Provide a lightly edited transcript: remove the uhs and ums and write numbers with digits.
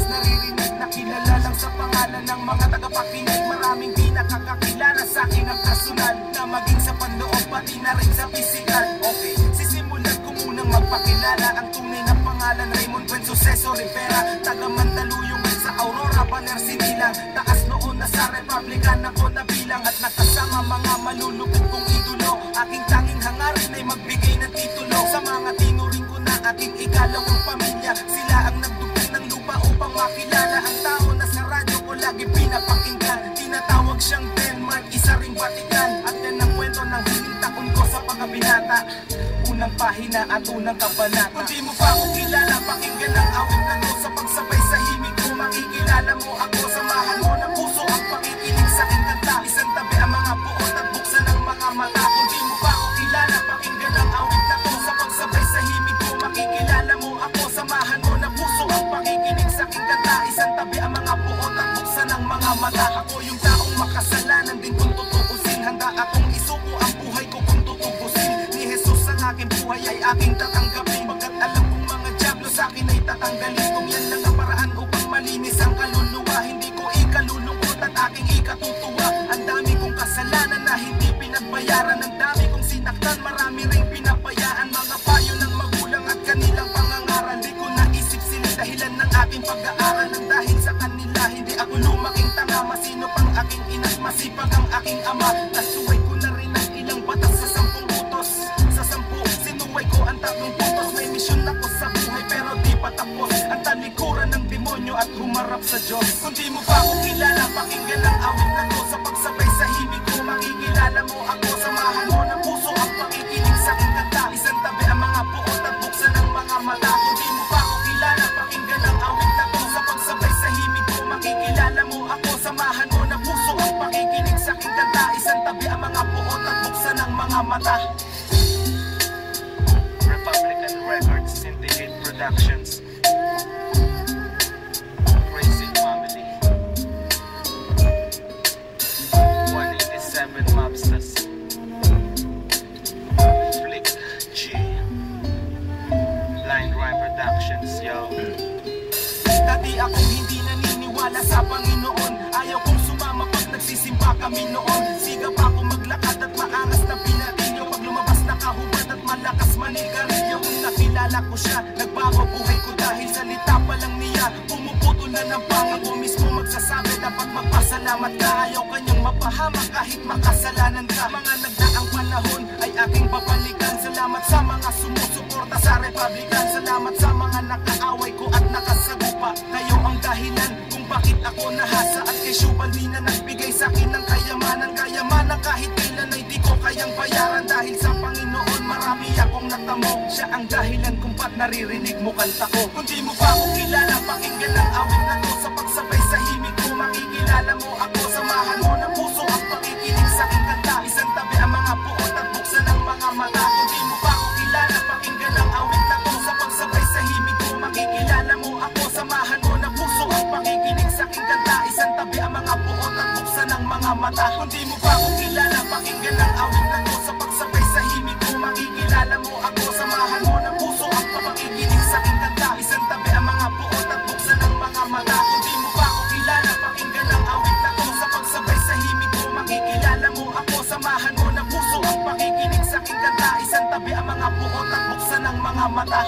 madalas naririnig na kilala lang sa pangalan ng mga tagapakinig. Maraming di nakakakilala sa akin ang personal, na maging sa panloob pati na rin sa physical. Okay, sisimulan ko munang magpakilala. Ang tunay na pangalan Raymond Buen Suceso Rivera, taga Mandaluyong sa Aurora, Baler, Sinilang. Taas noon na sa Republican ako nabilang, at nakasama mga malulupit kong idolo. Aking tanging hangarin ay magbigay ng titulo sa mga tinuring ko na aking ikalawang pamilya. Sila ang nagdugtong ng lupa upang makilala ang tao na sa radyo ko lagi pinapakinggan. Tinatawag siyang Denmark, isa ring Vatican. At yan ang kwento ng hinintakon ko sa pagkabinata, unang pahina at unang kabanata. Kung di mo pa ako kilala, pakinggan ang awit na to. Sa pagsabay sa himig ko, makikilala mo ako. Samahan mo ng puso ang pakikinig sa aking kanta. Isang tabi ang mga puot at buksan ang mga mata. Kung di mo pa ako kilala, pakinggan ang awit na to. Sa pagsabay sa himig ko, makikilala mo ako. Samahan mo ng puso ang pakikinig sa aking kanta. Isang tabi ang mga puot at buksan ang mga mata. Ako yung taong makasalanan din kung tutuusin. Handa akong isuko ang buhay ko kung tutubusin. Ni Jesus ang aking buhay ay aking tatanggapin. Pagkat alam kong mga diablo sa akin ay tatanggalin. Kung yan lang ang paraan upang malinis ang kaluluwa, hindi ko ikalulungkot at aking ikatutuwa. Ang dami kong kasalanan na hindi pinagbayaran. Ang dami kong sinaktan, marami ring pinapayaan. Mga payo ng magulang at kanilang pangangaral, di ko naisip sila dahilan ng aking pag-aaral. Ang dahil sa kanila, hindi ako lumaking tanga. Masino pang aking ina't masipag ang aking ama. Nasuway ko na rin ang ilang batas sa 10 utos. Sa 10, sinuway ko ang 3 putos. May misyon ako sa buhay pero di pa tapos. Ang talikuran ng demonyo at humarap sa Diyos. Kung di mo pa ako kilala, pakinggan ang awit na to. Sa pagsabay sa himig ko, makikilala mo ako. Samahan mo ng puso ang pakikinig sa aking kanta. Isang tabi ang mga puot at buksan ang mga mata. Kung di mo pa ako kilala, pakinggan ang awit na to. Sa pagsabay sa himig ko, makikilala mo ako. Samahan mo ng puso ang pakikinig sa aking kanta. Isang tabi ang mga puot at buksan ang mga mata. Republican Records, Syndicate Productions, Crazy Family, 187 Mobsters, Flick G, Blind Rhyme Productions, yo. Dati akong hindi naniniwala sa Panginoon. Ayaw kong sumama pag nagsisimba kami noon. Sigap ako maglakad at maangas na pinatilyo. Pag lumabas nakahubad at malakas manigarilyo. Kung nakilala ko siya, nagbago buhay ko dahil salita pa lang niya. Pumuputol na ng pangako mismo magsasabi. Dapat magpasalamat ka, ayaw kanyang mapahamak kahit makasalanan ka. Mga nagdaang panahon ay aking babalikan. Salamat sa mga sumusuporta sa Republican. Salamat sa mga nakaaway ko at nakasagupa. Kayo ang dahilan kung bakit ako nahasa. At kay Shubaldi na nagbigay sa akin ng kayamanan. Kayamanan kahit kailan ay di ko kayang bayaran. Dahil sa Panginoon marami akong natamo. Siya ang dahilan kung ba't naririnig mo kanta ko. Kung di mo pa ako kilala, pakinggan ang awit na to. Sa pagsabay sa himig ko, makikilala mo ako. Samahan mo ng puso ang pakikinig sa aking kanta. Isang tabi ang mga puot at buksan ang mga mata. Kung di mo pa ako kilala, pakinggan ang awit na to. Sa pagsabay sa himig ko, makikilala mo ako. Samahan mo ng puso ang pakikinig sa aking kanta. Isang tabi ang mga puot at buksan ang mga mata. Kung di mo pa ako kilala, pakinggan ang awit na to. Sa pagsabay sa himig ko, makikilala mo ako. Samahan mo ng puso ang pakikinig sa aking kanta. Isang tabi ang mga puot at buksan ang mga mata. Kung di mo pa ako kilala, pakinggan ang awit na to. Sa pagsabay sa himig ko, makikilala mo ako. Samahan mo ng puso ang pakikinig sa aking kanta. Isang tabi ang mga puot at buksan ang mga mata.